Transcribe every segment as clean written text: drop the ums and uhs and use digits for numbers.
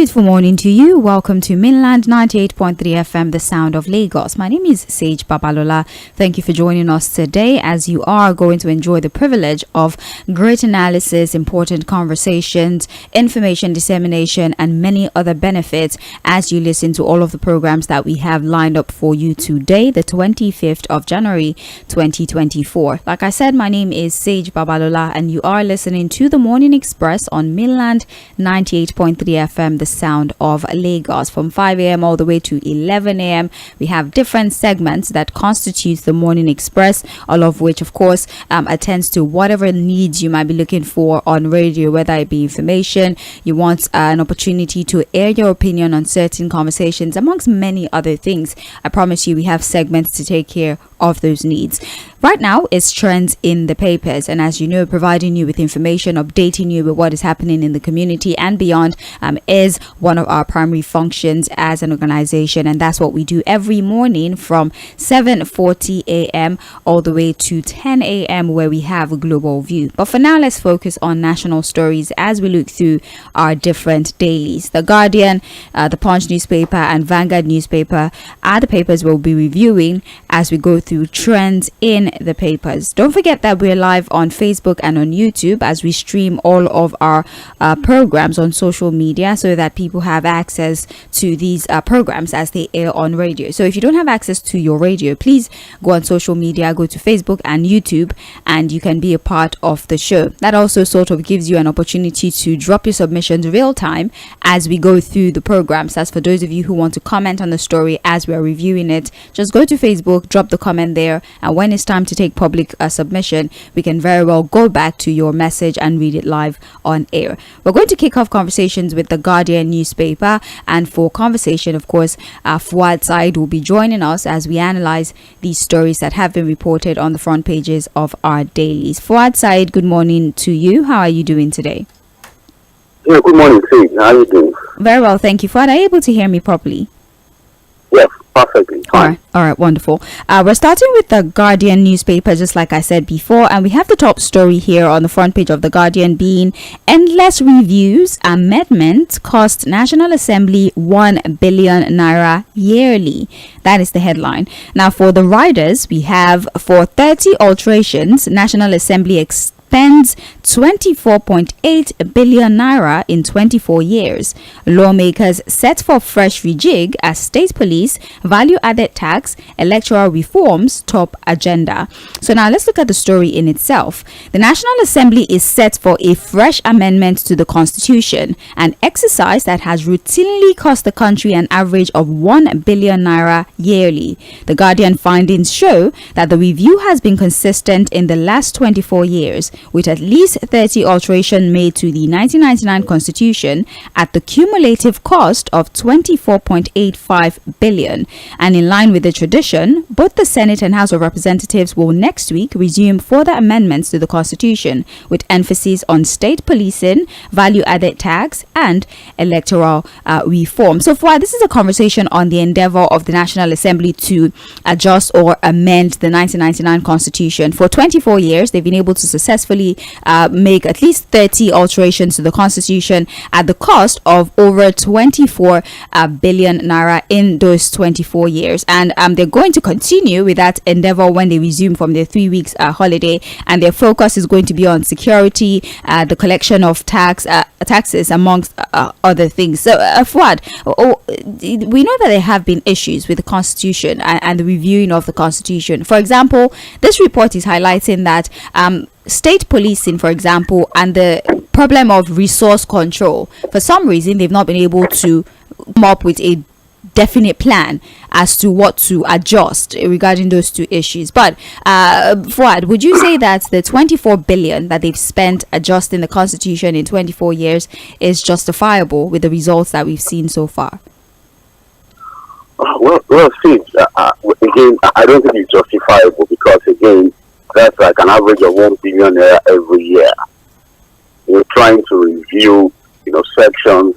Beautiful morning to you. Welcome to Mainland 98.3 FM, the sound of Lagos. My name is Jᴏɪᴜ Babalola. Thank you for joining us today as you are going to enjoy the privilege of great analysis, important conversations, information dissemination, and many other benefits as you listen to all of the programs that we have lined up for you today, the 25th of January 2024. Like I said, my name is Jᴏɪᴜ Babalola and you are listening to the Morning Express on Mainland 98.3 FM, the sound of Lagos. From 5 a.m. all the way to 11 a.m. we have different segments that constitute the Morning Express, all of which of course attends to whatever needs you might be looking for on radio, whether it be information, you want an opportunity to air your opinion on certain conversations, amongst many other things. I promise you we have segments to take care of those needs. Right now it's trends in the papers, and as you know, providing you with information, updating you with what is happening in the community and beyond is one of our primary functions as an organization, and that's what we do every morning from 7:40 a.m. all the way to 10 a.m. where we have a global view. But for now, let's focus on national stories as we look through our different dailies. The Guardian, the Punch newspaper and Vanguard newspaper are the papers we'll be reviewing as we go through trends in the papers. Don't forget that we're live on Facebook and on YouTube as we stream all of our programs on social media so that people have access to these programs as they air on radio. So if you don't have access to your radio, please go on social media, go to Facebook and YouTube, and you can be a part of the show. That also sort of gives you an opportunity to drop your submissions real time as we go through the programs. As for those of you who want to comment on the story as we're reviewing it, just go to Facebook, drop the comment there, and when it's time to take public submission, we can very well go back to your message and read it live on air. We're going to kick off conversations with the Guardian newspaper, and for conversation, of course, Fuhad Saheed will be joining us as we analyze these stories that have been reported on the front pages of our dailies. Fuhad Saheed, good morning to you. How are you doing today? Yeah, good morning, Jᴏɪᴜ. How are you doing? Very well, thank you. Fuhad, are you able to hear me properly? Yes, perfectly. All right, wonderful. We're starting with the Guardian newspaper, just like I said before, and we have the top story here on the front page of the Guardian being endless reviews. Amendments cost National Assembly 1 billion naira yearly. That is the headline. Now, for the riders, we have for 30 alterations, National Assembly spends 24.8 billion naira in 24 years. Lawmakers set for fresh rejig as state police, value-added tax, electoral reforms top agenda. So now let's look at the story in itself. The National Assembly is set for a fresh amendment to the Constitution, an exercise that has routinely cost the country an average of 1 billion naira yearly. The Guardian findings show that the review has been consistent in the last 24 years, with at least 30 alterations made to the 1999 Constitution at the cumulative cost of 24.85 billion. And in line with the tradition, both the Senate and House of Representatives will next week resume further amendments to the Constitution with emphasis on state policing, value-added tax, and electoral reform. So far, this is a conversation on the endeavor of the National Assembly to adjust or amend the 1999 Constitution. For 24 years, they've been able to successfully make at least 30 alterations to the Constitution at the cost of over 24 billion naira in those 24 years. And they're going to continue with that endeavor when they resume from their 3 weeks holiday. And their focus is going to be on security, the collection of taxes, amongst other things. So, Fuad, we know that there have been issues with the Constitution and the reviewing of the Constitution. For example, this report is highlighting that state policing, for example, and the problem of resource control, for some reason they've not been able to come up with a definite plan as to what to adjust regarding those two issues. But Fuad, would you say that the 24 billion that they've spent adjusting the Constitution in 24 years is justifiable with the results that we've seen so far? Well, Steve, again, I don't think it's justifiable because, again, that's like an average of 1 billion every year. We're trying to review, sections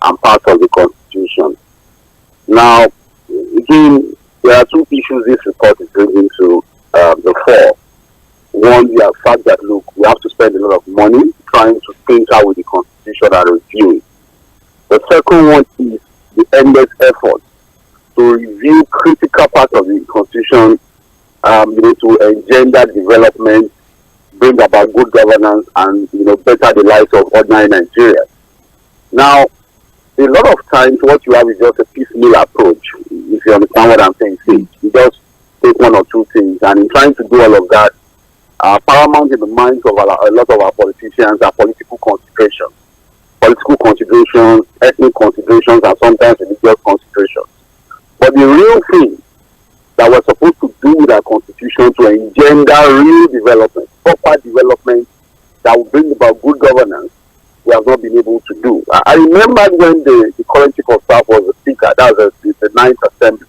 and parts of the Constitution. Now, again, there are two issues this report is bringing to the fore. One, the fact that, look, we have to spend a lot of money trying to think out with the Constitution and review it. The second one is the endless effort to review critical parts of the Constitution, to engender development, bring about good governance, and better the lives of ordinary Nigerians. Now, a lot of times, what you have is just a piecemeal approach. If you understand what I'm saying, you just take one or two things, and in trying to do all of that, paramount in the minds of a lot of our politicians are political considerations, ethnic considerations, and sometimes religious considerations. But the real thing that we're supposed to do with our constitution to engender real development, proper development that will bring about good governance, we have not been able to do. I remember when the current chief of staff was the speaker, that was the Ninth Assembly.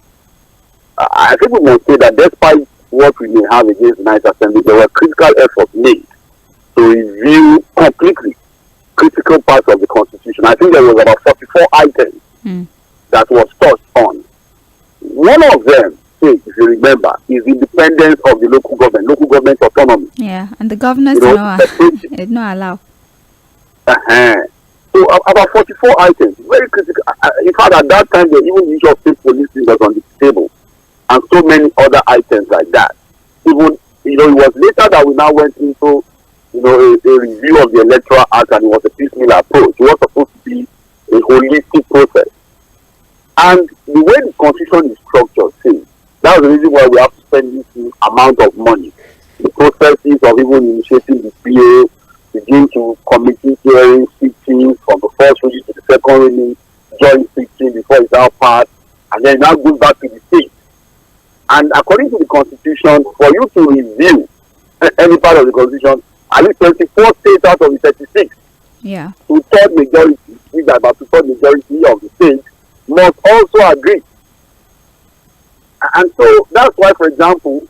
I think we must say that despite what we may have against the Ninth Assembly, there were critical efforts made to review completely critical parts of the Constitution. I think there was about 44 items that was touched on. One of them, if you remember, is independence of the local government autonomy. Yeah, and the governors did not allow. So about 44 items, very critical. In fact, at that time, the even issue of state policing was on the table, and so many other items like that. Even it was later that we now went into a review of the Electoral Act, and it was a piecemeal approach. It was supposed to be a holistic process. And the way the Constitution is structured, that's the reason why we have to spend this amount of money. The processes of even initiating the PA, begin to committee hearings, speeches from the first reading to the second reading, joint speaking before it's now passed, and then it now goes back to the state. And according to the Constitution, for you to review any part of the Constitution, at least 24 states out of the 36, two-third majority, which is about two-third majority of the states, must also agree. And so that's why, for example,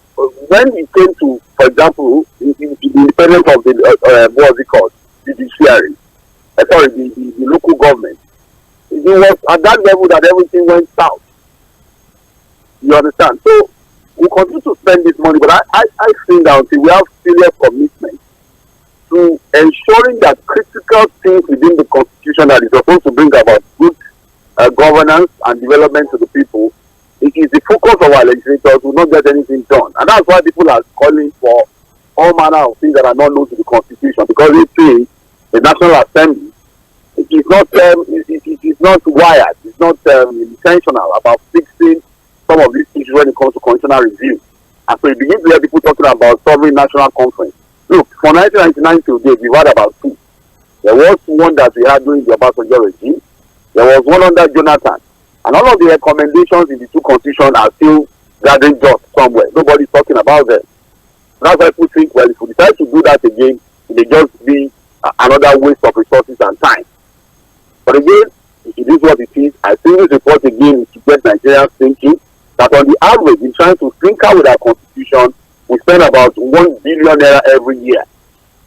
when it came to, for example, the independence of the what's it called, judiciary, the local government, it was at that level that everything went south. You understand? So we continue to spend this money, but I think that until we have serious commitment to ensuring that critical things within the Constitution that is supposed to bring about good governance and development to the people, it is the focus of our legislators will not get anything done. And that's why people are calling for all manner of things that are not known to the Constitution, because they say the National Assembly, it is not wired, it's not intentional about fixing some of these issues when it comes to constitutional review. And so you begin to hear people talking about sovereign national conference. Look, from 1999 till date, we've had about two. There was one that we had during the Obasanjo regime. There was one under Jonathan. And all of the recommendations in the two constitutions are still gathering dust somewhere. Nobody's talking about them. That's why people think, well, if we decide to do that again, it may just be another waste of resources and time. But again, it is what it is. I think this report again is to get Nigerians thinking that on the average, in trying to tinker with our constitution, we spend about 1 billion naira every year.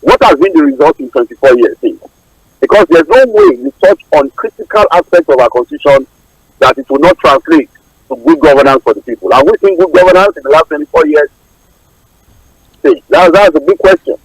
What has been the result in 24 years? Because there's no way you touch on critical aspects of our constitution that it will not translate to good governance for the people. Have we seen good governance in the last 24 years? That's a big question.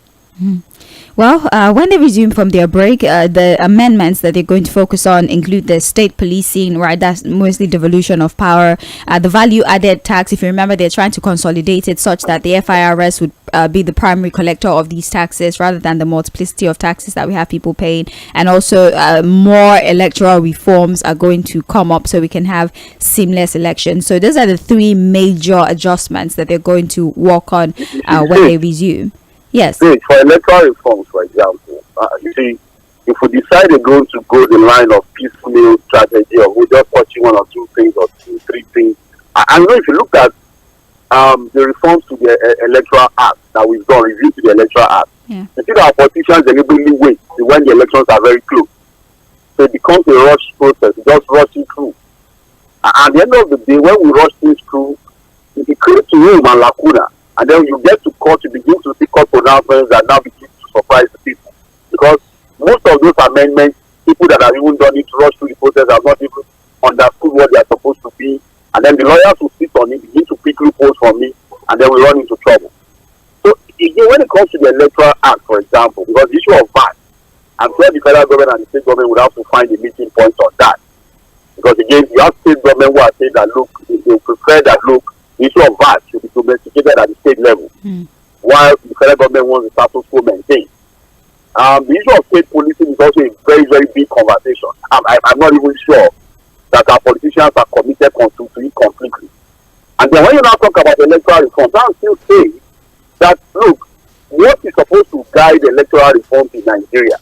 Well, when they resume from their break, the amendments that they're going to focus on include the state policing, right? That's mostly devolution of power. The value-added tax, if you remember, they're trying to consolidate it such that the FIRS would be the primary collector of these taxes rather than the multiplicity of taxes that we have people paying. And also more electoral reforms are going to come up so we can have seamless elections. So those are the three major adjustments that they're going to work on when they resume. Yes. For electoral reforms, for example, you see, if we decide we're going to go the line of piecemeal strategy, or we're just watching one or two things or two, three things, I know if you look at the reforms to the Electoral Act that we've done, review to the Electoral Act, you see that our politicians deliberately wait when the elections are very close. So it becomes a rush process, just rushing through. At the end of the day, when we rush things through, it creates room and lacuna. And then you get to court, you begin to see court pronouncements that now begin to surprise the people. Because most of those amendments, people that have even done it, rush through the process, have not even understood what they are supposed to be. And then the lawyers who sit on it begin to pick loopholes from me, and then we run into trouble. So again, when it comes to the Electoral Act, for example, because the issue of VAT I'm sure the federal government and the state government would have to find a meeting point on that. Because again, you have state government who are saying that, look, they prefer that, look, the issue of VAT should be domesticated at the state level, while the federal government wants the status quo maintained. The issue of state policing is also a very, very big conversation. I'm not even sure that our politicians are committed to it completely. And then when you now talk about electoral reforms, I'm still saying that, look, what is supposed to guide electoral reforms in Nigeria?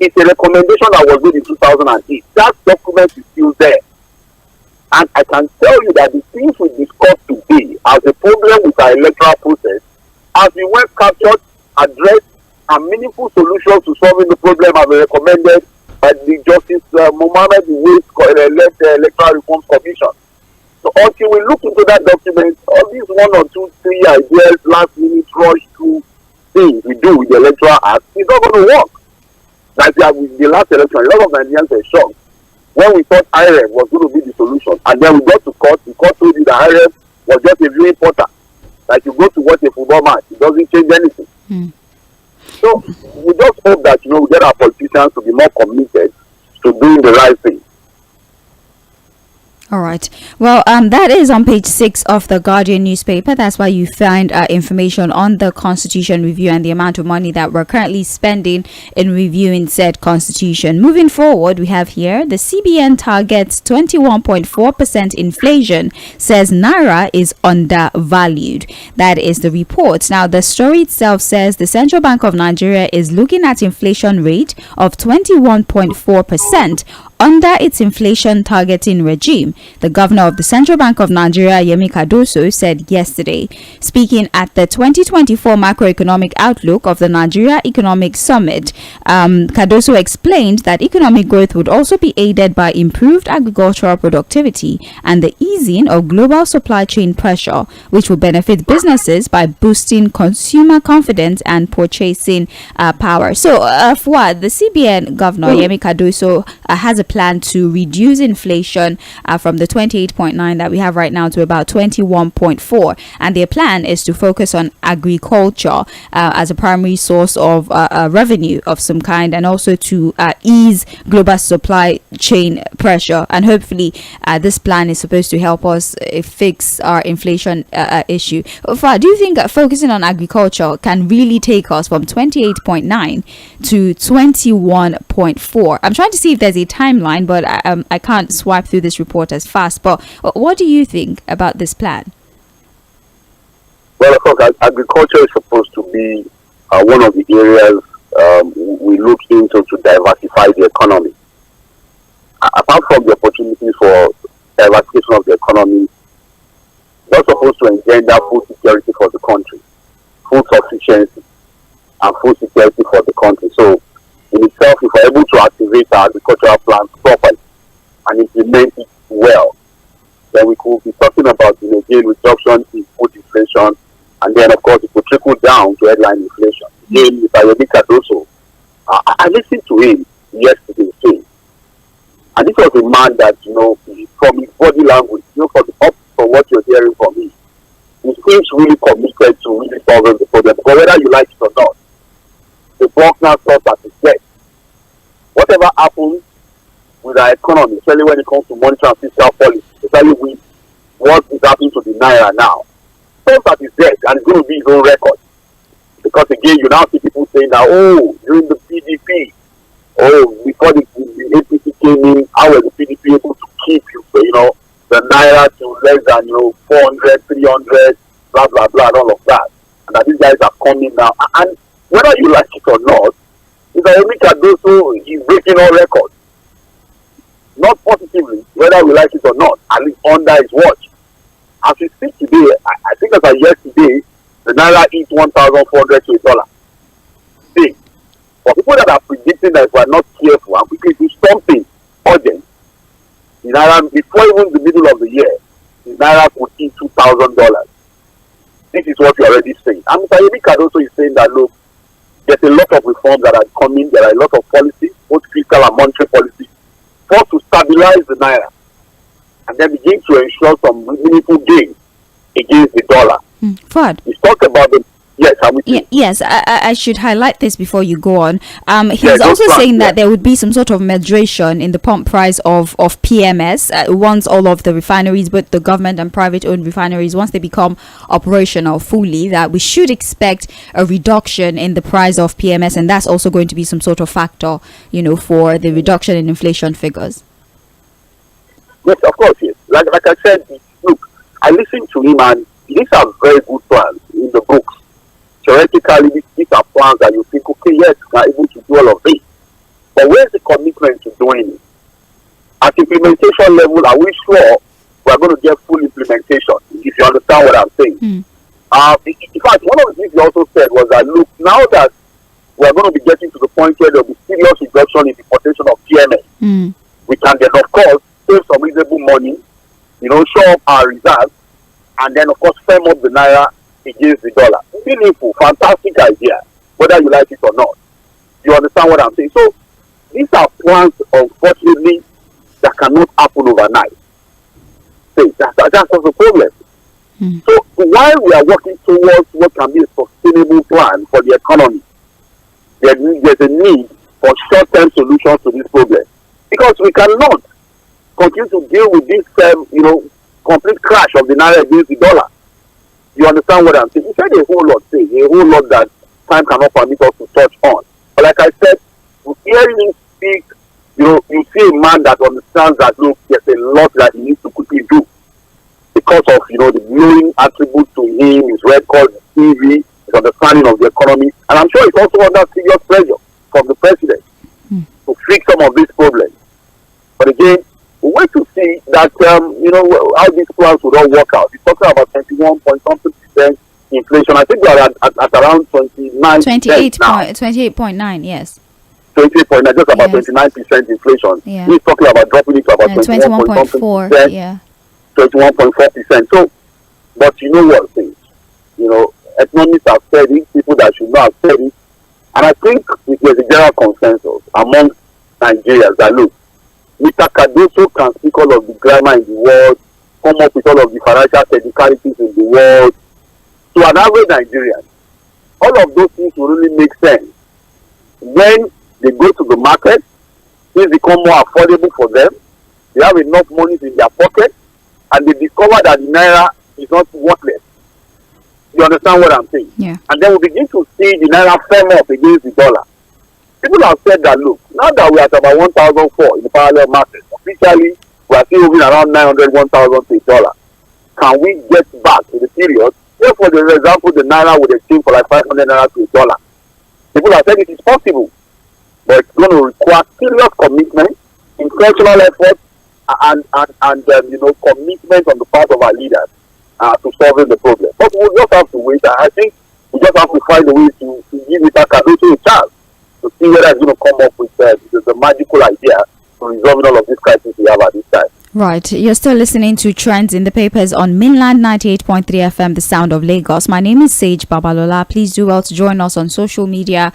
It's a recommendation that was made in 2008. That document is still there. And I can tell you that the things we discussed today as a problem with our electoral process, as we were captured, addressed, and meaningful solutions to solving the problem have been recommended by the Justice Mohammed led Electoral Reforms Commission. So until we look into that document, all these 1 or 2, 3 ideas, last minute rush through things we do with the Electoral Act, it's not going to work. Like with the last election, a lot of Nigerians were shocked when we thought IREF was going to be the solution. And then we got to court, the court told you that IREF was just a viewing portal. Like you go to watch a football match, it doesn't change anything. So we just hope that, we get our politicians to be more committed to doing the right thing. All right. Well, that is on page 6 of the Guardian newspaper. That's why you find information on the Constitution review and the amount of money that we're currently spending in reviewing said Constitution. Moving forward, we have here the CBN targets 21.4% inflation, says Naira is undervalued. That is the report. Now, the story itself says the Central Bank of Nigeria is looking at inflation rate of 21.4% under its inflation targeting regime, the governor of the Central Bank of Nigeria, Yemi Cardoso, said yesterday. Speaking at the 2024 macroeconomic outlook of the Nigeria Economic Summit, Cardoso explained that economic growth would also be aided by improved agricultural productivity and the easing of global supply chain pressure, which will benefit businesses by boosting consumer confidence and purchasing power. So, Fuad, the CBN governor, Yemi Cardoso, has a plan to reduce inflation from the 28.9 that we have right now to about 21.4, and their plan is to focus on agriculture as a primary source of revenue of some kind, and also to ease global supply chain pressure. And hopefully this plan is supposed to help us fix our inflation issue. Do you think focusing on agriculture can really take us from 28.9 to 21.4? I'm trying to see if there's a timeline, but I can't swipe through this report as fast. But what do you think about this plan? Well, of course, agriculture is supposed to be one of the areas we look into to diversify the economy. Apart from the opportunities for diversification of the economy, it's supposed to engender food security for the country, food sufficiency, and food security for the country. So, in itself, if we're able to activate our agricultural plans properly and implement it well, then we could be talking about, again, reduction in food inflation, and then, of course, it could trickle down to headline inflation. Again, with Yemi Cardoso, I listened to him yesterday saying, and this was a man that, from his body language, from what you're hearing from him, he seems really committed to really solving the problem. But whether you like it or not, the Buckner thought that is dead. Whatever happens with our economy, especially when it comes to monetary and fiscal policy, especially with what is happening to the Naira now, thought that is dead, and it's going to be his own record. Because again, you now see people saying that, during the PDP, before the APC came in, how was the PDP able to keep the Naira to less than 400, 300, blah blah blah, and all of that, and that these guys are coming now, and whether you like it or not, Yemi Cardoso is breaking all records. Not positively, whether we like it or not, at least under his watch. As we speak today, I think as of yesterday, the Naira hit 1,400 to $1. See, for people that are predicting that if we are not careful and quickly do something urgent, the Naira, before even the middle of the year, the Naira could hit $2,000. This is what we are already saying. And Mr. Yemi Cardoso is saying that, look, there's a lot of reforms that are coming. There are a lot of policies, both fiscal and monetary policies, to stabilize the Naira and then begin to ensure some meaningful gains against the dollar. Fuad. He's talked about the Yes, I'm with you. Yes, I should highlight this before you go on. He's Yeah, also that's saying right, that there would be some sort of moderation in the pump price of PMS once all of the refineries, both the government and private-owned refineries, once they become operational fully, that we should expect a reduction in the price of PMS, and that's also going to be some sort of factor, for the reduction in inflation figures. Yes, of course, yes. Like I said, look, I listened to him, and these are very good plans in the books. Theoretically, these are plans that you think, okay, yes, we are able to do all of this. But where's the commitment to doing it? At implementation level, are we sure we are going to get full implementation? If you understand what I'm saying. In fact, one of the things he also said was that, look, now that we are going to be getting to the point where there will be serious reduction in the importation of PMS, we can then, of course, save some reasonable money, show up our reserves, and then, of course, firm up the naira against the dollar. Meaningful, fantastic idea, whether you like it or not. You understand what I'm saying? So, these are plans, unfortunately, that cannot happen overnight. So, that's the problem. So, while we are working towards what can be a sustainable plan for the economy, there's a need for short-term solutions to this problem. Because we cannot continue to deal with this, complete crash of the naira against the dollar. You understand what I'm saying? He said a whole lot that time cannot permit us to touch on. But like I said, hearing him speak, you see a man that understands that, look, there's a lot that he needs to quickly do because of, the glowing attributes to him, his record, his TV, his understanding of the economy. And I'm sure he's also under serious pressure from the president to fix some of these problems. But again, we wait to see that, how these plans will all work out. He's talking about 21.something% inflation. I think we are at around 29%. 28.9, yes. 28.9, just about 29% inflation. Yeah. He's talking about dropping it to about 21.4%. Yeah. 21.4%. So, but you know what things? Economists have said it, people that should not have said it. And I think there's a general consensus among Nigerians that, look, Mr. Cardoso can speak all of the grammar in the world, come up with all of the financial technicalities in the world. To an average Nigerian, all of those things will really make sense. When they go to the market, things become more affordable for them, they have enough money in their pocket, and they discover that the naira is not worthless. You understand what I'm saying? Yeah. And then we begin to see the naira firm up against the dollar. People have said that, look, now that we are at about 1,004 in the parallel market, officially we are still moving around 900, 1,000 to a dollar. Can we get back to the period? Therefore, for example, the naira would exchange for like 500 naira to a dollar. People have said it is possible, but it's going to require serious commitment, intentional effort, and commitment on the part of our leaders to solving the problem. But we'll just have to wait. I think we just have to find a way to give Mr. Cardoso a chance to see whether it's going to come up with the magical idea to resolving all of these crises we have at this time. Right, you're still listening to Trends in the Papers on Mainland 98.3 FM, the sound of Lagos. My name is Sage Babalola. Please do well to join us on social media,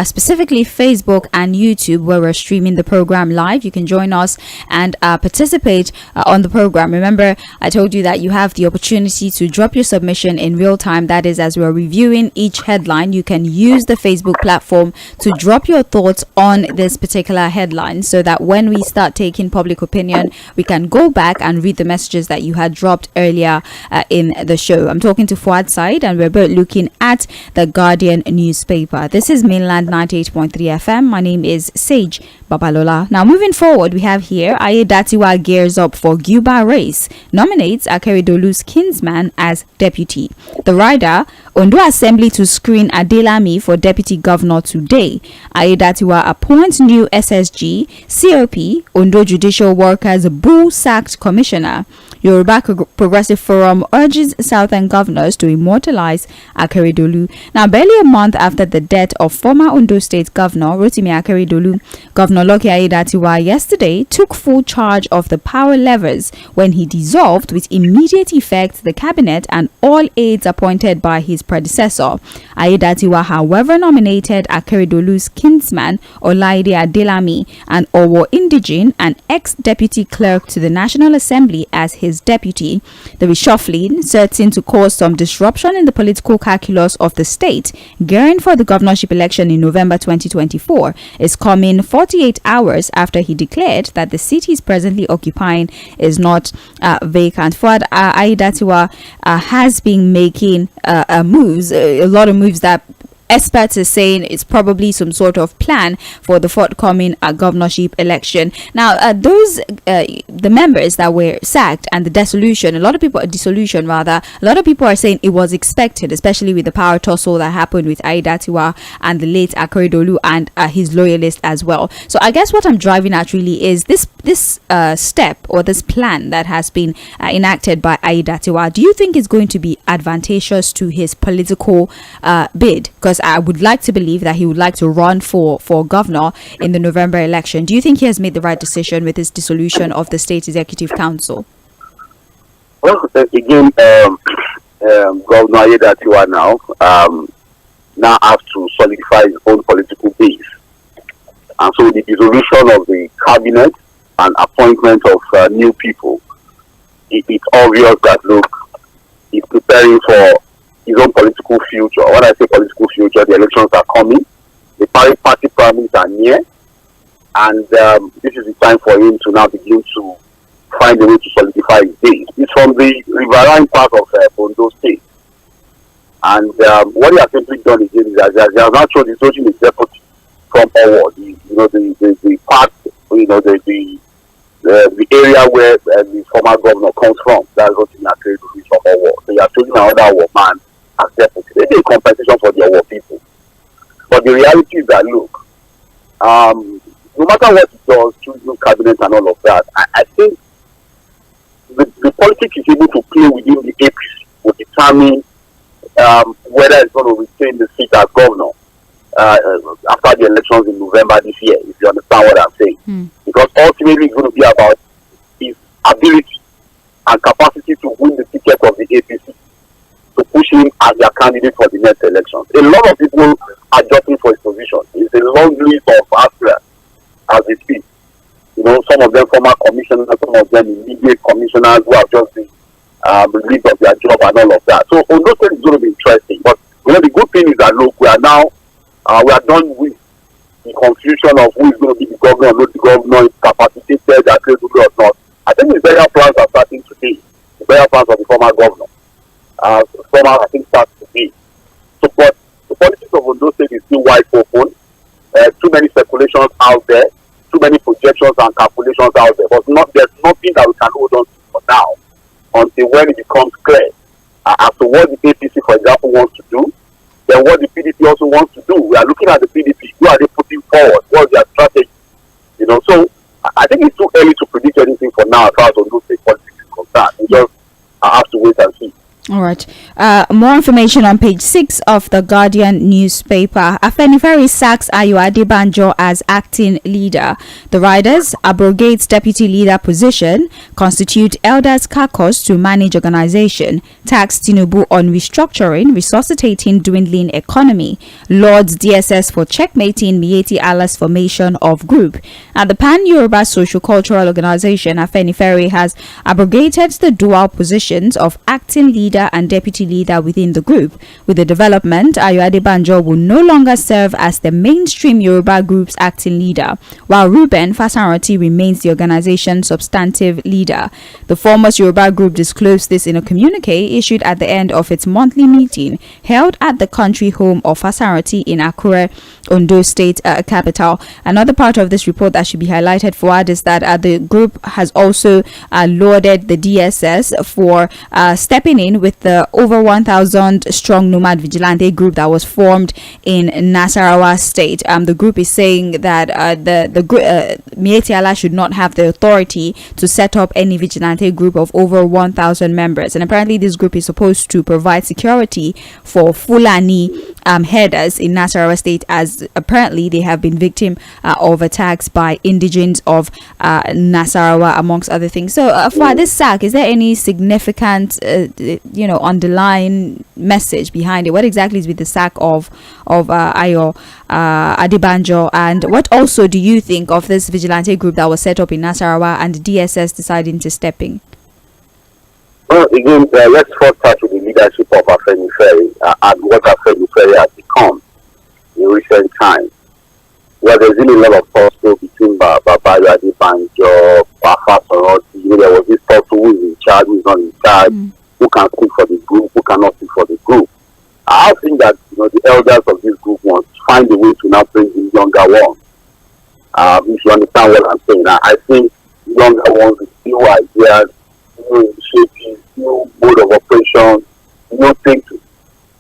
specifically Facebook and YouTube, where we're streaming the program live. You can join us and participate on the program. Remember, I told you that you have the opportunity to drop your submission in real time. That is, as we're reviewing each headline, you can use the Facebook platform to drop your thoughts on this particular headline, so that when we start taking public opinion, we can go back and read the messages that you had dropped earlier in the show. I'm talking to Fuhad Saheed, and we're both looking at the Guardian newspaper. This is Mainland 98.3 FM. My name is Sage Babalola. Now, moving forward, we have here Ayedatiwa gears up for Guba race, nominates Akeredolu's kinsman as deputy. The rider, Ondo Assembly to screen Adelami for deputy governor today. Ayedatiwa appoints new SSG, COP, Ondo Judicial Workers Bull sacked commissioner. Yoruba Progressive Forum urges Southern governors to immortalize Akeredolu. Now, barely a month after the death of former Ondo State Governor Rotimi Akeredolu, Governor Lucky Ayedatiwa yesterday took full charge of the power levers when he dissolved with immediate effect the cabinet and all aides appointed by his predecessor. Ayedatiwa, however, nominated Akeredolu's kinsman Olaide Adelami, an Owo indigene and ex-deputy clerk, to the National Assembly as his deputy. The reshuffling, certain to cause some disruption in the political calculus of the state, gearing for the governorship election in November 2024, is coming 48 hours after he declared that the seat he's presently occupying is not vacant. Fuad Aiyedatiwa has been making moves, a lot of moves that experts are saying it's probably some sort of plan for the forthcoming governorship election. Now, the members that were sacked and the dissolution, a lot of people are saying it was expected, especially with the power tussle that happened with Aiyedatiwa and the late Akeredolu and his loyalists as well. So I guess what I'm driving at really is this step or this plan that has been enacted by Aiyedatiwa. Do you think it's going to be advantageous to his political bid? Because I would like to believe that he would like to run for governor in the November election. Do you think he has made the right decision with his dissolution of the State Executive Council? Well, again, Governor Aiyedatiwa now has to solidify his own political base. And so with the dissolution of the cabinet and appointment of new people, it's obvious that, look, he's preparing for his own political future. When I say political future, the elections are coming, the party primaries are near, and this is the time for him to now begin to find a way to solidify his base. He's from the riverine part of Ondo State, and what he has simply done again is that he has not chosen his deputy from Owo, the part, the area where the former governor comes from. That's what he has created from Owo. So he has chosen another Owo man as deputy. They need compensation for the Owo people. But the reality is that, look, no matter what he does, choosing cabinet and all of that, I think the politics is able to play within the APC will determine whether it's going to retain the seat as governor after the elections in November this year, if you understand what I'm saying. Because ultimately it's going to be about his ability and capacity to win the ticket of the APC, to push him as their candidate for the next election. A lot of people are jockeying for his position. It's a long list of aspirants as we speak. Some of them former commissioners, some of them immediate commissioners who have just been relieved of their job and all of that. So on those things, it's going to be interesting. But the good thing is that, look, we are done with the confusion of who is going to be the governor, not the governor, incapacitated, or not. I think the burial plans are starting today. The burial plans of the former governor. I think starts today. So, but the politics of Ondo State is still wide open. Too many speculations out there, too many projections and calculations out there. But there's nothing that we can hold on to for now until when it becomes clear as to what the APC, for example, wants to do, then what the PDP also wants to do. We are looking at the PDP. Who are they putting forward? What's their strategy? So I think it's too early to predict anything for now as far as Ondo State politics is concerned. We just have to wait and see. All right. More information on page 6 of the Guardian newspaper. Afenifere sacks Ayo Adebanjo as acting leader. The riders abrogates deputy leader position, constitute elders caucus to manage organization, tax Tinubu on restructuring, resuscitating dwindling economy, Lords DSS for checkmating Miyetti Allah's formation of group. At the Pan-Yoruba Social-Cultural Organization, Afenifere has abrogated the dual positions of acting leader and deputy leader within the group. With the development, Ayo Adebanjo will no longer serve as the mainstream Yoruba group's acting leader, while Reuben Fasanranti remains the organization's substantive leader. The former Yoruba group disclosed this in a communique issued at the end of its monthly meeting held at the country home of Fasanranti in Akure, Ondo State capital. Another part of this report that should be highlighted for us is that the group has also lauded the DSS for stepping in with the over 1,000 strong nomad vigilante group that was formed in Nasarawa State. The group is saying that Miyetti Allah should not have the authority to set up any vigilante group of over 1,000 members. And apparently this group is supposed to provide security for Fulani herders in Nasarawa State, as apparently they have been victim of attacks by indigenes of Nasarawa, amongst other things. So for this sack, is there any significant underlying message behind it? What exactly is with the sack of Ayo Adebanjo, and what also do you think of this vigilante group that was set up in Nasarawa and DSS deciding to step in? Well, again, let's first start with the leadership of Afenifere and what Afenifere has become in recent times. Well, there's been a lot of tussle between Babayo Adebanjo, Bafa Soroti. There was this tussle who is in charge, who is not in charge, who can speak for the group, who cannot speak for the group. I think that the elders of this group want to find a way to now bring in younger ones. If you understand what I'm saying, I think younger ones with new ideas, new initiatives, new mode of operation, new thinking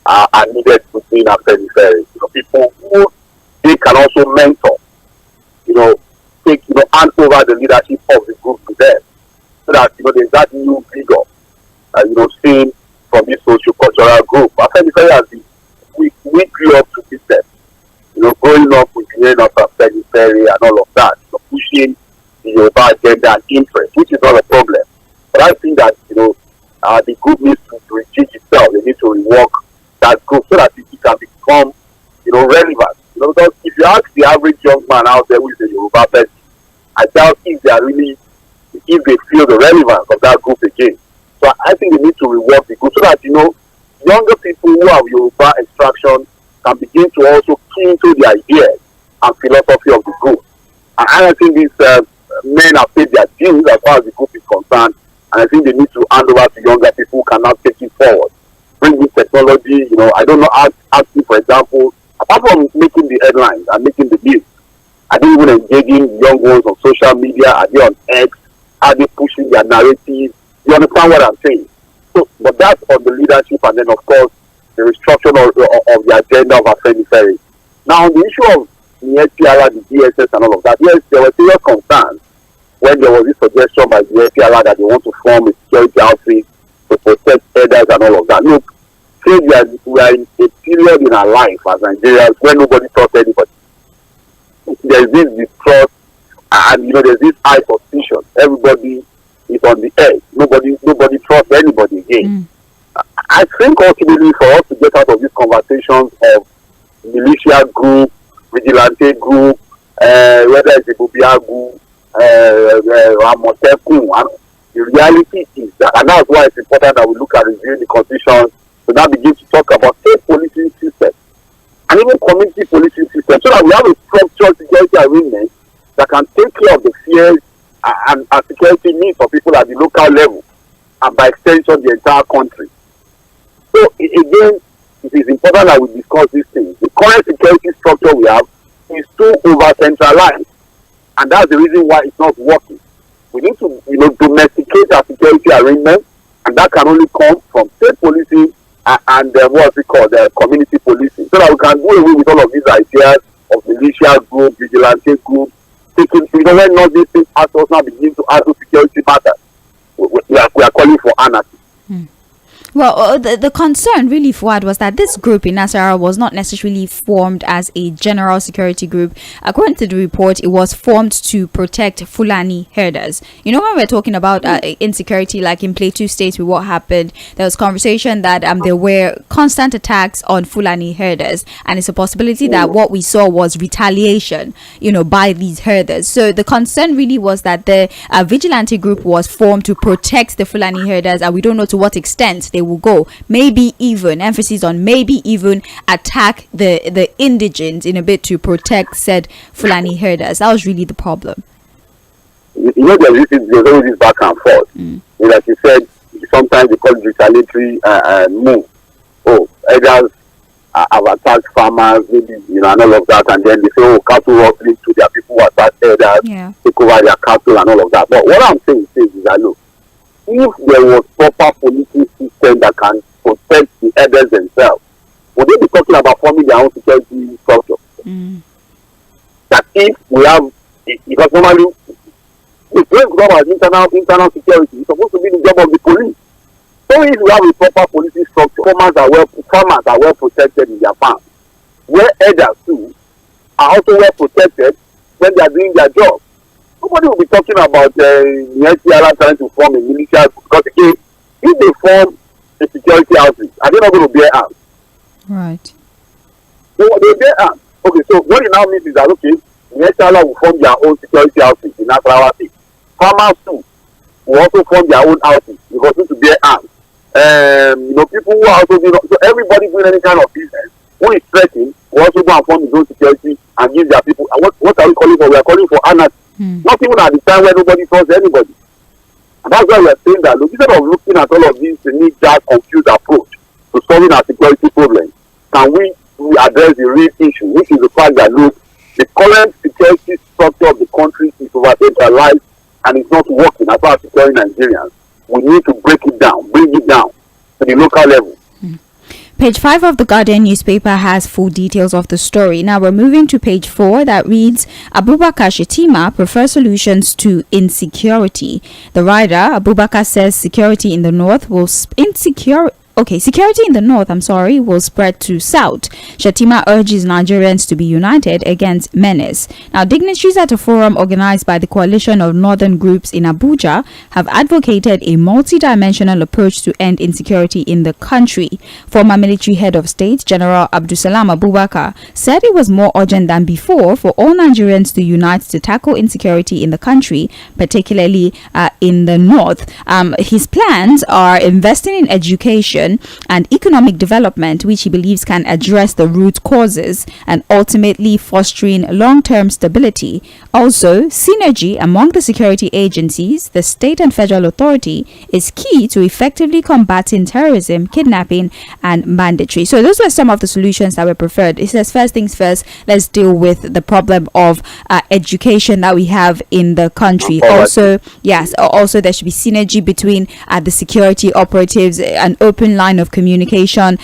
are needed within our periphery. People who they can also mentor, take hand over the leadership of the group to them, so that there's that new vigor, seen from this socio-cultural group. Our periphery has been we grew up to this step, growing up with the end of our periphery and all of that, pushing the Yoruba agenda and interest, which is not a problem. But I think that the group needs to rejig itself. They need to rework that group so that it can become relevant. Because if you ask the average young man out there who is a Yoruba person, I doubt if they feel the relevance of that group again. So I think they need to rework the group so that younger people who have Yoruba extraction can begin to also key into the ideas and philosophy of the group. And I think these men have paid their dues as far as the group is concerned. And I think they need to hand over to younger people who cannot take it forward. Bring in technology, I don't know, asking, for example, apart from making the headlines and making the news, are they even engaging young ones on social media? Are they on X? Are they pushing their narrative? You understand what I'm saying? So, but that's on the leadership, and then, of course, the restructuring of the agenda of Afenifere. Now, on the issue of the SPR, the DSS, and all of that, yes, there were serious concerns when there was this suggestion by the SPR that they want to form a security outfit to protect herders and all of that. Look, we are in a period in our life as Nigerians where nobody trusts anybody. There's this distrust, and there's this high suspicion. Everybody is on the edge. Nobody trusts anybody again. I think ultimately for us to get out of these conversations of militia group, vigilante group, whether it's a Bubiagu, the reality is that, and that's why it's important that we look at reviewing the constitution to now begin to talk about state policing system and even community policing system, so that we have a structured security arrangement that can take care of the fears and security needs of people at the local level and by extension the entire country. So again, it is important that we discuss these things. The current security structure we have is too over-centralized, and that's the reason why it's not working. We need to domesticate our security arrangement, and that can only come from state policing and what's it called, community policing, so that we can do away with all of these ideas of militia group, vigilante group, taking, when not these things as us now begin to handle security matters. We are calling for anarchy. Well, the concern really, Fuad, was that this group in Nasarawa was not necessarily formed as a general security group. According to the report, it was formed to protect Fulani herders. When we're talking about insecurity, like in Plateau State with what happened, there was conversation that there were constant attacks on Fulani herders, and it's a possibility that what we saw was retaliation, by these herders. So the concern really was that the vigilante group was formed to protect the Fulani herders, and we don't know to what extent they will go, maybe even attack the indigenes in a bid to protect said Fulani herders. That was really the problem. There's always this back and forth. Like you said, sometimes they call it retaliatory move. Herders have attacked farmers, maybe and all of that, and then they say, cattle rustling to their people who attack herders, take over their cattle and all of that. But what I'm saying is that look, if there was proper policing system that can protect the herders themselves, would they be talking about forming their own security structure? That if we have, because normally, the first job as internal security is supposed to be the job of the police. So if we have a proper policing structure, farmers are well protected in their farms. where elders too are also well protected when they are doing their job. Nobody will be talking about the trying to form a militia, because again, if they form a security outfit, are they not going to bear arms? Right. They bear arms. Okay, so what it now means is that, okay, the will form their own security outfit in Nasarawa State. Farmers too will also form their own outfit because they need to bear arms. People who are also doing, so everybody doing any kind of business who is threatened will also go and form his own security and give their people. And what are we calling for? We are calling for anarchy. Not even at the time where nobody trusts anybody. And that's why we are saying that, look, instead of looking at all of this, we need that confused approach to solving our security problem. Can we address the real issue, which is the fact that, look, the current security structure of the country is over-centralized and it's not working as far as securing Nigerians. We need to break it down, bring it down to the local level. Page 5 of the Guardian newspaper has full details of the story. Now we're moving to page 4 that reads, Abubakar Shettima prefers solutions to insecurity. The writer, Abubakar, says security in the north will will spread to south. Shettima urges Nigerians to be united against menace. Now, dignitaries at a forum organized by the coalition of northern groups in Abuja have advocated a multi-dimensional approach to end insecurity in the country. Former military head of state, General Abdulsalam Abubakar, said it was more urgent than before for all Nigerians to unite to tackle insecurity in the country, particularly in the north. His plans are investing in education and economic development, which he believes can address the root causes and ultimately fostering long-term stability. Also, synergy among the security agencies, the state and federal authority, is key to effectively combating terrorism, kidnapping, and banditry. So those were some of the solutions that were preferred. It says, first things first, let's deal with the problem of education that we have in the country. Also, there should be synergy between the security operatives, an open line of communication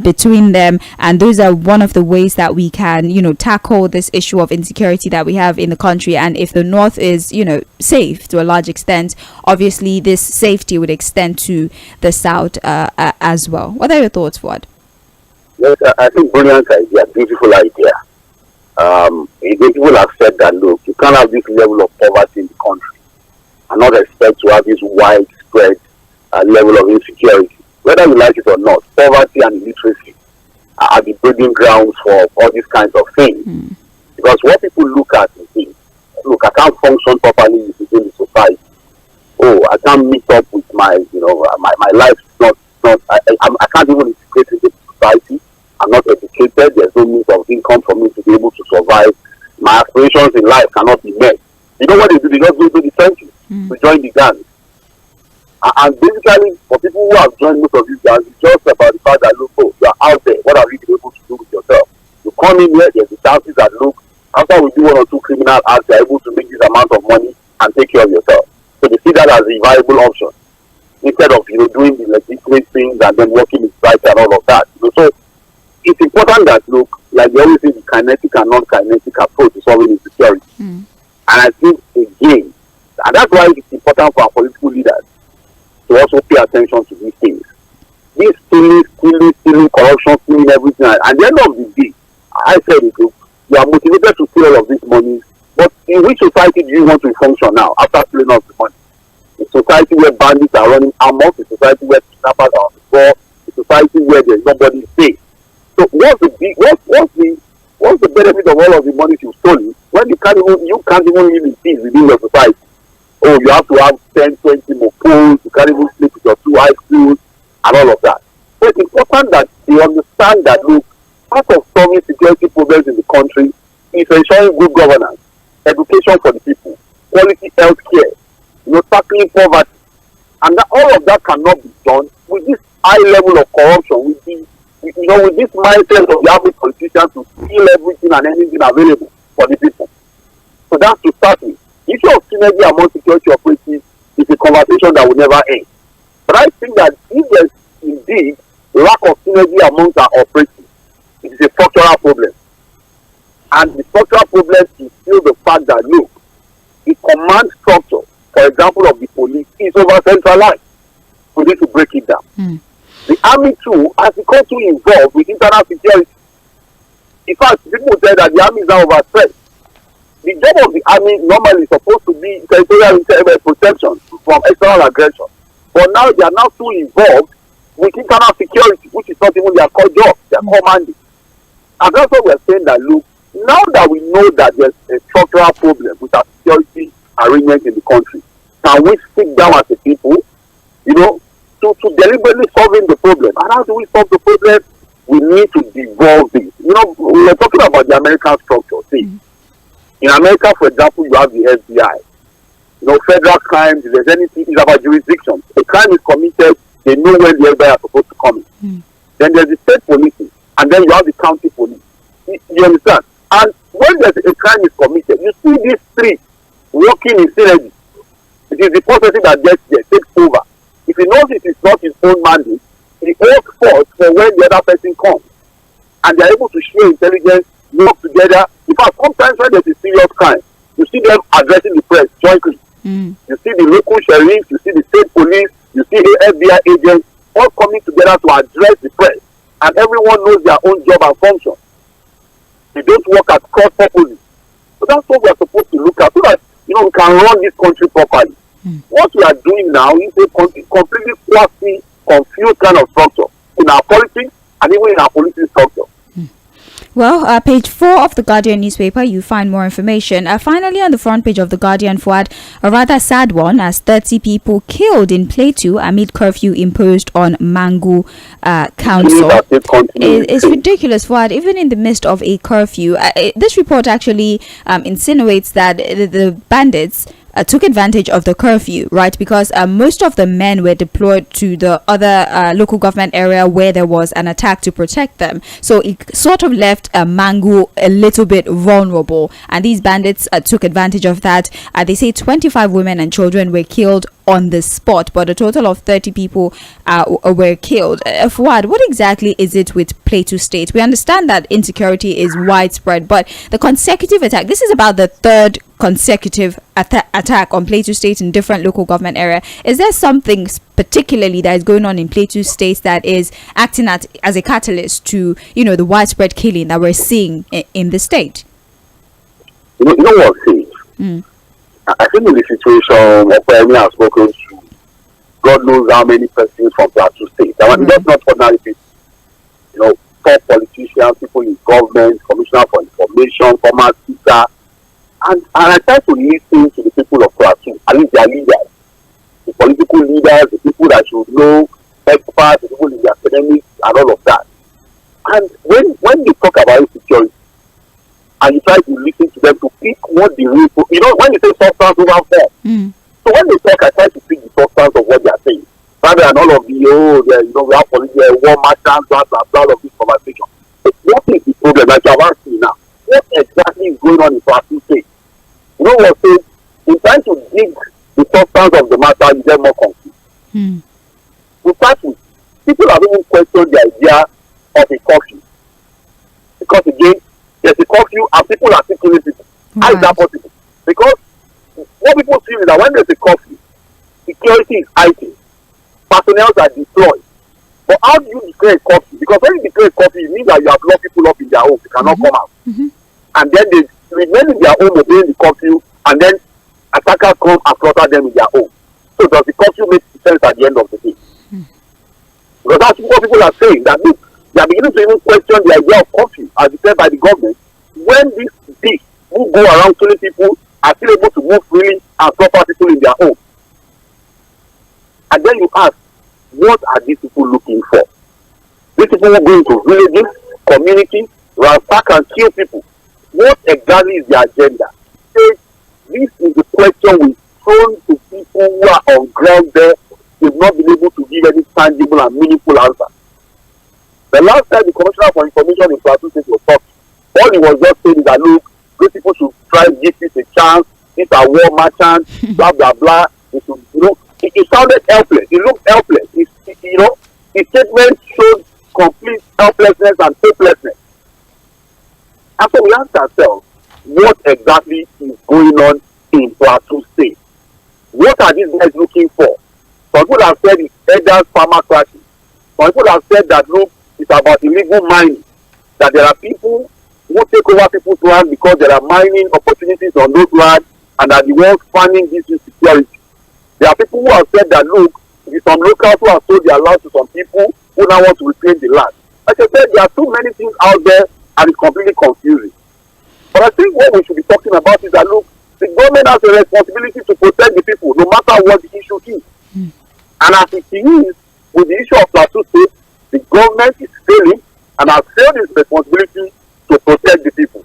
between them, and those are one of the ways that we can tackle this issue of insecurity that we have in the country. And if the north is safe to a large extent, obviously this safety would extend to the south as well. What are your thoughts, Fuad? Yes, I think brilliant idea, beautiful idea. People have said that, look, you can't have this level of poverty in the country and not expect to have this widespread level of insecurity. Whether you like it or not, poverty and illiteracy are the breeding grounds for all these kinds of things. Because what people look at is this: look, I can't function properly within the society. Oh, I can't meet up with my life is not I can't even integrate into society. I'm not educated. There's no means of income for me to be able to survive. My aspirations in life cannot be met. You know what they do? They just go to the trenches to join the gangs. And basically, for people who have joined most of these gangs, it's just about the fact that, look, you are out there. What are you able to do with yourself? You come in here, there's the chances that, look, after we do one or two criminal acts, you're able to make this amount of money and take care of yourself. So they see that as a viable option instead of doing the legitimate things and then working with society and all of that. So it's important that, look, like they always say, the kinetic and non-kinetic approach to solving insecurity. And I think again, and that's why it's important for our political leaders to also pay attention to these things. This stealing, corruption, stealing everything. And at the end of the day, I said it, look, you are motivated to steal all of this money, but in which society do you want to function now after stealing all the money? A society where bandits are running amok, a society where kidnappers are on the floor, a society where there's nobody safe. So what's the benefit of all of the money you've stolen when you can't even live in peace within your society? Oh, you have to have 10, 20 more pools, you can't even sleep with your 2 high schools, and all of that. So it's important that they understand that, look, part of solving security problems in the country is ensuring good governance, education for the people, quality health care, tackling poverty. And that all of that cannot be done with this high level of corruption, with this mindset of the average politician to steal everything and anything available for the people. So that's to start with. The issue of synergy among security operatives is a conversation that will never end. But I think that if there's indeed lack of synergy amongst our operatives, it is a structural problem. And the structural problem is still the fact that, look, the command structure, for example, of the police is over-centralized. We need to break it down. The army too has become too involved with internal security. In fact, people say that the army is now overstretched. The job of the army normally is supposed to be territorial protection from external aggression. But now they are now too involved with internal security, which is not even their core job, their core mandate. And that's why we are saying that, look, now that we know that there's a structural problem with our security arrangement in the country, can we sit down as a people, you know, to deliberately solving the problem? And how do we solve the problem? We need to devolve this. You know, we are talking about the American structure. See, in America, for example, you have the FBI. You know, federal crimes, if there's anything, it's about jurisdiction. A crime is committed, they know when the FBI are supposed to come in. Then there's the state policing, and then you have the county police. You understand? And when there's a crime is committed, you see these three working in synergy. It is the person that gets there, takes over. If he knows it is not his own mandate, he holds forth for when the other person comes. And they are able to share intelligence, work together. In fact, sometimes when there's a serious crime, you see them addressing the press jointly. You see the local sheriffs, you see the state police, you see the FBI agents all coming together to address the press. And everyone knows their own job and function. They don't work at cross purposes. So that's what we are supposed to look at, so that, you know, we can run this country properly. What we are doing now is a completely quasi confused kind of structure in our politics and even in our political structure. Well, page 4 of the Guardian newspaper, you find more information. Finally, on the front page of the Guardian, Fuad, a rather sad one, as 30 people killed in Plateau amid curfew imposed on Mangu Council. It's ridiculous, Fuad, even in the midst of a curfew. This report actually insinuates that the bandits took advantage of the curfew, right? Because most of the men were deployed to the other local government area where there was an attack to protect them. So it sort of left Mangu a little bit vulnerable, and these bandits took advantage of that. They say 25 women and children were killed on the spot, but a total of 30 people were killed. Fuad, what exactly is it with Plateau State? We understand that insecurity is widespread, but the consecutive attack, this is about the third consecutive attack on Plateau State in different local government area. Is there something particularly that is going on in Plateau State that is acting as a catalyst to, you know, the widespread killing that we're seeing in the state? You know what, Sage? I think in the situation where we have spoken to, God knows how many persons from Plateau State. I mean, that's not ordinary people. You know, top politicians, people in government, commissioner for information, former speaker. And I try to listen to the people of Plateau, at least their leaders, the political leaders, the people that should know, experts, the people in the academics, and all of that. And when they talk about insecurity, and you try to listen to them to pick what the real, you know, when they say substance over form. So when they talk, I try to pick the substance of what they are saying, rather than all of the, you know, we have political war matches, blah, blah, blah, of this conversation. But what is the problem that you have asked me now? What exactly is going on in Plateau State? You know what, Sage? In trying to dig the substance of the matter, you get more confused. To start with, people have even questioned the idea of a curfew. Because again, there's a curfew and people are still killing people. How is that possible? Because what people feel is that when there's a curfew, security is heightened, personnel are deployed. But how do you declare a curfew? Because when you declare a curfew, it means that you have locked people up in their homes, they cannot come out. And then they remain in their home obeying the curfew, and then attackers come and slaughter them in their home. So does the curfew make sense at the end of the day? Because that's what people are saying, that look, they are beginning to even question the idea of curfew as declared by the government, when these beasts who go around killing people are still able to move freely and slaughter people in their home. And then you ask, what are these people looking for? These people who go into villages, communities, ransack and kill people. What exactly is their agenda? This is the question we thrown to people who are on ground there. They've not been able to give any tangible and meaningful answer. The last time the Commissioner for Information in Plateau State was talking, all he was just saying is that, look, those people should try to give this a chance. These are war merchants, blah, blah, blah. They should, you know, it sounded helpless. It looked helpless. You know, his statement showed complete helplessness and hopelessness. And so we ask ourselves, what exactly is going on in Plateau State? What are these guys looking for? Some people have said it's elders farmer crashes. Some people have said that, look, it's about illegal mining. That there are people who take over people's land because there are mining opportunities on those lands and are the ones funding this insecurity. There are people who have said that, look, there are some locals who have sold their land to some people who now want to reclaim the land. Like I said, there are too many things out there and it's completely confusing. But I think what we should be talking about is that, look, the government has a responsibility to protect the people, no matter what the issue is. And as it is, with the issue of Plateau State, the government is failing and has failed its responsibility to protect the people.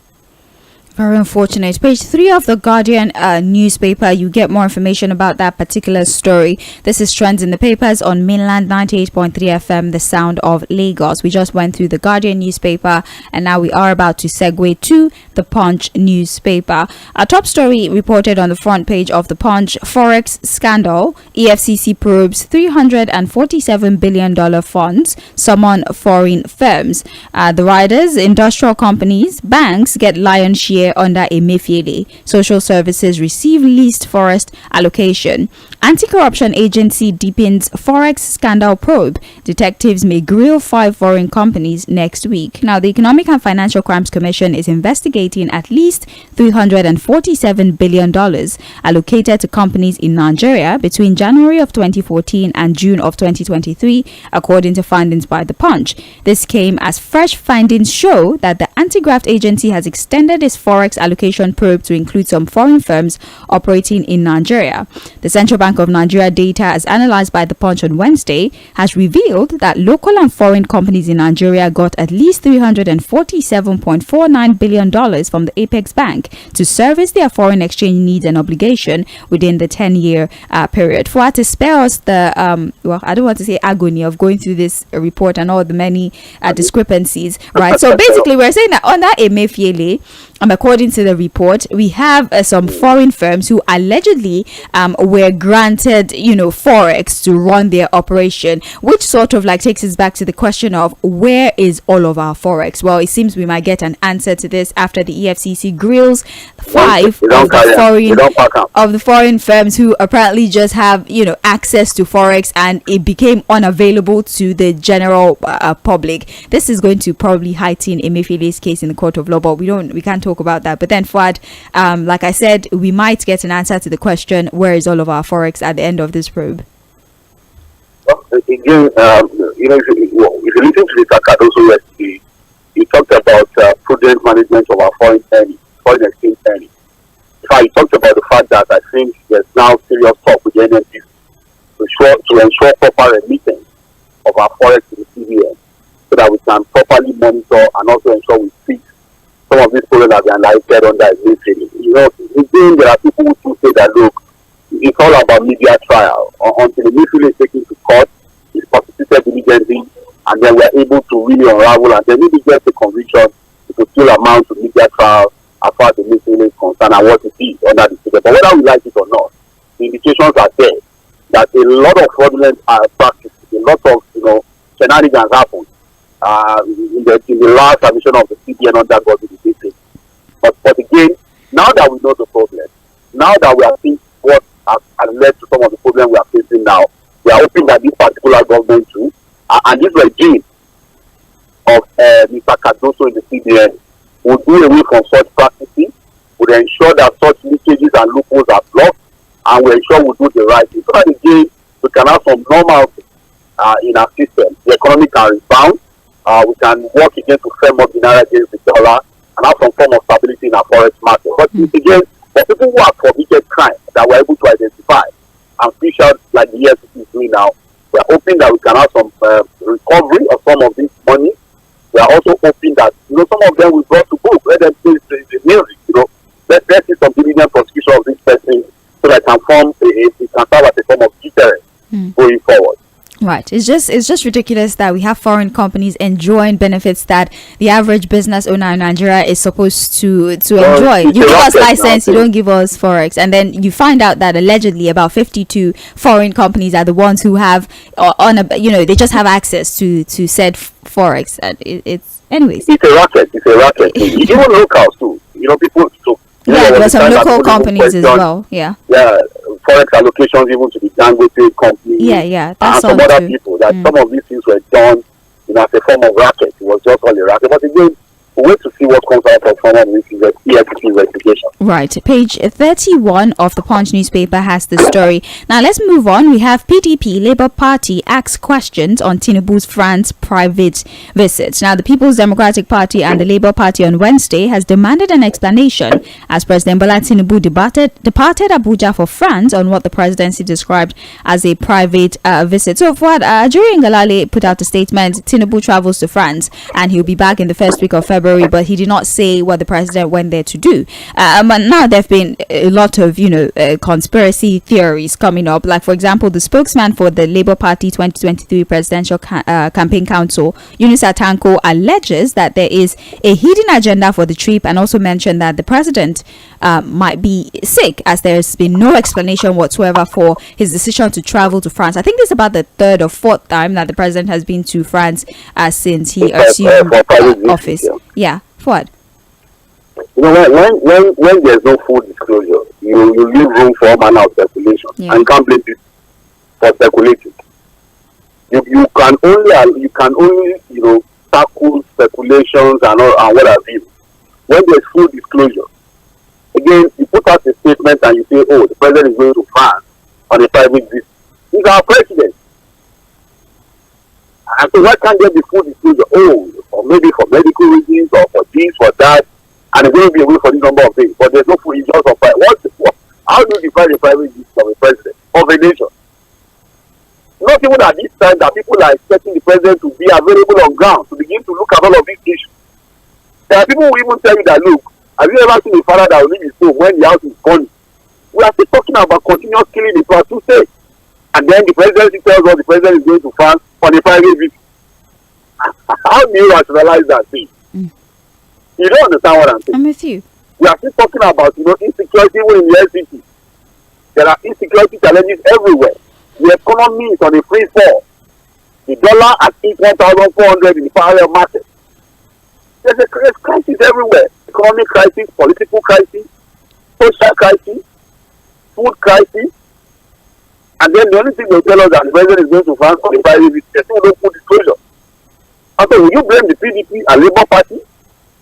Very unfortunate. Page 3 of the Guardian newspaper, you get more information about that particular story. This is Trends in the Papers on Mainland 98.3 FM, the sound of Lagos. We just went through the Guardian newspaper and now we are about to segue to the Punch newspaper. Our top story reported on the front page of the Punch: Forex scandal, EFCC probes $347 billion funds, summon foreign firms. The riders, industrial companies, banks get lion's share under Emefiele. Social services receive least forest allocation. Anti-corruption agency deepens forex scandal probe. Detectives may grill 5 foreign companies next week. Now, the Economic and Financial Crimes Commission is investigating at least $347 billion allocated to companies in Nigeria between January of 2014 and June of 2023, according to findings by the Punch. This came as fresh findings show that the anti-graft agency has extended its forex allocation probe to include some foreign firms operating in Nigeria. The Central Bank of Nigeria data, as analyzed by the Punch on Wednesday, has revealed that local and foreign companies in Nigeria got at least $347.49 billion from the Apex Bank to service their foreign exchange needs and obligation within the 10-year period. For to spare us the, I don't want to say agony of going through this report and all the many discrepancies, right? So basically, we're saying that under Emefiele, according to the report, we have some foreign firms who allegedly were granted, forex to run their operation, which sort of like takes us back to the question of where is all of our forex? Well, it seems we might get an answer to this after the EFCC grills 5 of the foreign firms who apparently just have, access to forex, and it became unavailable to the general public. This is going to probably heighten Emefiele's case in the court of law, but we can't talk about that. But then, Fuad, like I said, we might get an answer to the question, where is all of our forex at the end of this probe? Well, again, if you listen to the Takadoso yesterday, he talked about prudent management of our foreign exchange earnings. In fact, he talked about the fact that I think there's now serious talk with the NNPC to ensure proper remittance of our forex to the CBN, so that we can properly monitor and also ensure we fix some of these problems that we are highlighted under Emefiele. Again, there are people who say that, look, it's all about media trial. Until Emefiele is taken to court, is prosecuted diligently, and then we are able to really unravel and then maybe get the conviction to still amount to media trial as far as Emefiele is concerned and what it is under the system. But whether we like it or not, the indications are there that a lot of fraudulent practices, a lot of shenanigans happen in the last admission of the CBN under Godwin Emefiele. But again, now that we know the problem, now that we are seeing what has led to some of the problems we are facing now, we are hoping that this particular government too, and this regime of Mr. Cardoso in the CBN will do away from such practices, will ensure that such leakages and loopholes are blocked, and will ensure we do the right thing. So that again, we can have some normalcy in our system. The economy can rebound. We can work again to firm up the naira against the dollar and have some form of stability in our forex market. But again, for people who have committed crime that we're able to identify and fish out like the EFCC is doing now, we are hoping that we can have some recovery of some of this money. We are also hoping that some of them will go to book, let them play the music. Let's see some diligent prosecution of this person so that it can serve as a form of deterrent going forward. Right. It's just ridiculous that we have foreign companies enjoying benefits that the average business owner in Nigeria is supposed to enjoy. You give us license, you don't give us forex, and then you find out that allegedly about 52 foreign companies are the ones who have they just have access to said forex. And it's anyways. It's a racket. Even locals too. People too. There are some local companies as well. Yeah. Yeah. Forex allocations even to the Jango company. Yeah. That's and some other people. That some of these things were done as a form of racket. It was just all a racket. But again, we'll wait to see what comes out of some of this EFCC investigation. Right. Page 31 of the Punch newspaper has the story. Now let's move on. We have PDP, Labour Party, asks questions on Tinubu's France private visits. Now the People's Democratic Party and the Labour Party on Wednesday has demanded an explanation as President Bola Tinubu departed Abuja for France on what the presidency described as a private visit. So Fuad, during Galale put out a statement, Tinubu travels to France and he'll be back in the first week of February, but he did not say what the president went there to do. But now there have been a lot of, conspiracy theories coming up. Like, for example, the spokesman for the Labour Party 2023 Presidential Campaign Council, Eunice Atanko, alleges that there is a hidden agenda for the trip, and also mentioned that the president might be sick, as there's been no explanation whatsoever for his decision to travel to France. I think this is about the third or fourth time that the president has been to France since he assumed office. Yeah, Fuad. When there's no full disclosure, you leave room for all manner of speculation, and you can't blame people for speculating. You can only tackle speculations and what have you when there's full disclosure. Again, you put out a statement and you say, "Oh, the president is going to France on a private visit." He's our president, and so why can't there be full disclosure? Oh, or maybe for medical reasons, or for this, for that. And it's going to be away for this number of things. But there's no full just of how do you define a private visit of a president of a nation? Not even at this time that people are expecting the president to be available on ground to begin to look at all of these issues. There are people who even tell you that, look, have you ever seen a father that will leave his home when the house is gone? We are still talking about continuous killing in Plateau State. And then the presidency tells us the president is going to France on a private visit. How do you rationalize that thing? You don't understand what I'm saying. I'm with you. We are still talking about, insecurity even in the LCT. There are insecurity challenges everywhere. The economy is on a free fall. The dollar at 1,400 in the parallel market. There's a crisis everywhere. Economic crisis, political crisis, social crisis, food crisis. And then the only thing they'll tell us that the president is going to France on a private visit. There's no full disclosure. And so will you blame the PDP and Labour Party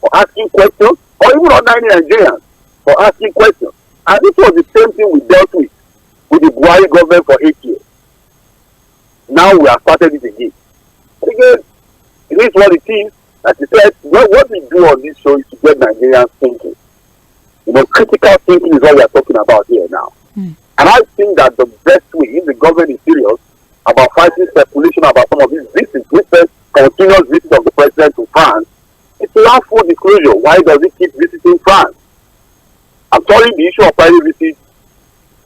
for asking questions, or even ordinary Nigerians for asking questions? And this was the same thing we dealt with the Buhari government for 8 years. Now we have started it again. But again, it is what it is. As you said, what we do on this show is to get Nigerians thinking. Critical thinking is what we are talking about here now. And I think that the best way, if the government is serious about fighting speculation about some of these visits, continuous visits of the president to France, it's not full disclosure. Why does he keep visiting France? I'm sorry, the issue of private visits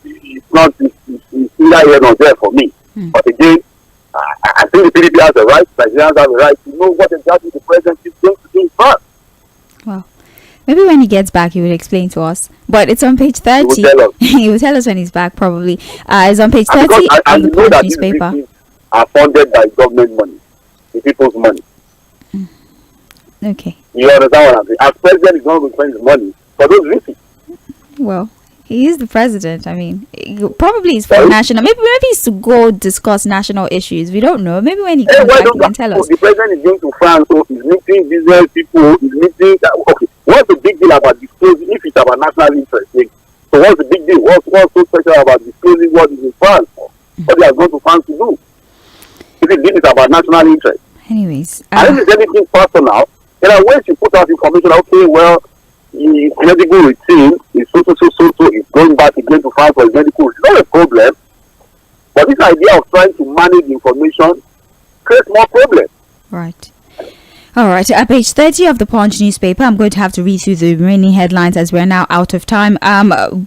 is not neither here nor there for me. But again, I think the PDP has a right, Nigerians have a right to know what exactly the president is going to do in France. Well, maybe when he gets back, he will explain to us. But it's on page 30. He will tell us. He will tell us when he's back, probably. It's on page 30 of the Punch newspaper. These are funded by government money, the people's money. Okay. You understand what I'm saying? As president, he's not going to spend his money for those visits. Well, he is the president. I mean, probably it's for national. Maybe he's to go discuss national issues. We don't know. Maybe when he comes back, he can tell us. The president is going to France, so he's meeting business people. He's meeting. Okay, what's the big deal about disclosing if it's about national interest? So what's the big deal? What's so special about disclosing what is in France? What they are going to France to do? If it's about national interest. Anyways, and if it's anything personal, there are ways you put out information. Okay, well, his medical routine is so is going back again to France for his medical routine. It's not a problem, but this idea of trying to manage information creates more problems. Right. All right, at page 30 of the Punch newspaper, I'm going to have to read through the remaining headlines as we're now out of time.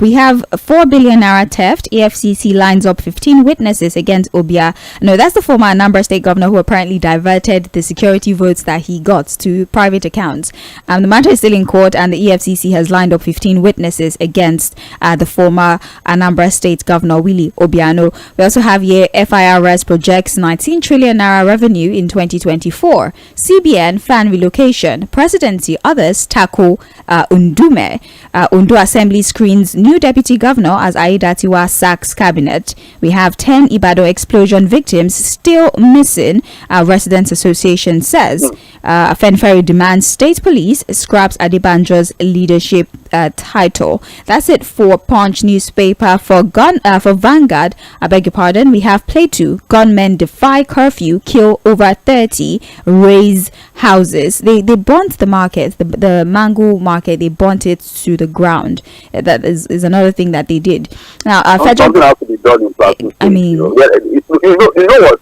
We have 4 billion naira theft. EFCC lines up 15 witnesses against Obia. No, that's the former Anambra State governor who apparently diverted the security votes that he got to private accounts. The matter is still in court, and the EFCC has lined up 15 witnesses against the former Anambra State governor, Willie Obiano. We also have here FIRS projects 19 trillion naira revenue in 2024. CBN fan relocation. Presidency, others tackle Undume. Ondo Assembly screens new deputy governor as Aiyedatiwa sacks cabinet. We have 10 Ibadan explosion victims still missing. Residents Association says. Fenferry demands state police scraps Adebanjo's leadership title. That's it for Punch newspaper. For Vanguard, I beg your pardon, we have Play 2. Gunmen defy curfew, kill over 30, raise houses. They burnt the market, the mango market. They burnt it to the ground. That is another thing that they did. Now, something has to be done in practice. I mean, you know what?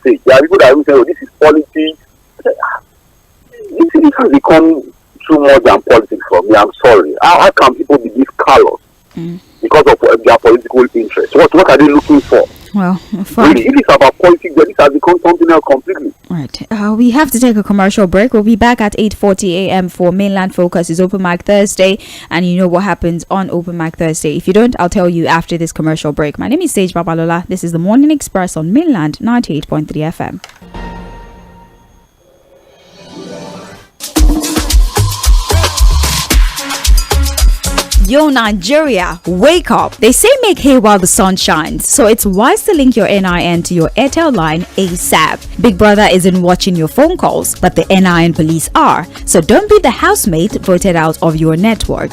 Say there are people that will say, "Oh, this is politics." This has become too much than politics for me. I'm sorry. How can people be this callous because of their political interests? What are they looking for? Well, really, if it's about politics, then this has become something else completely. Right. We have to take a commercial break. We'll be back at 8:40 a.m. for Mainland Focus. Is Open Mic Thursday, and you know what happens on Open Mic Thursday. If you don't, I'll tell you after this commercial break. My name is Jᴏɪᴜ Babalola. This is the Morning Express on Mainland 98.3 FM. Yo, Nigeria, wake up. They say make hay while the sun shines, so it's wise to link your NIN to your Airtel line ASAP. Big Brother isn't watching your phone calls, but the NIN police are, so don't be the housemate voted out of your network.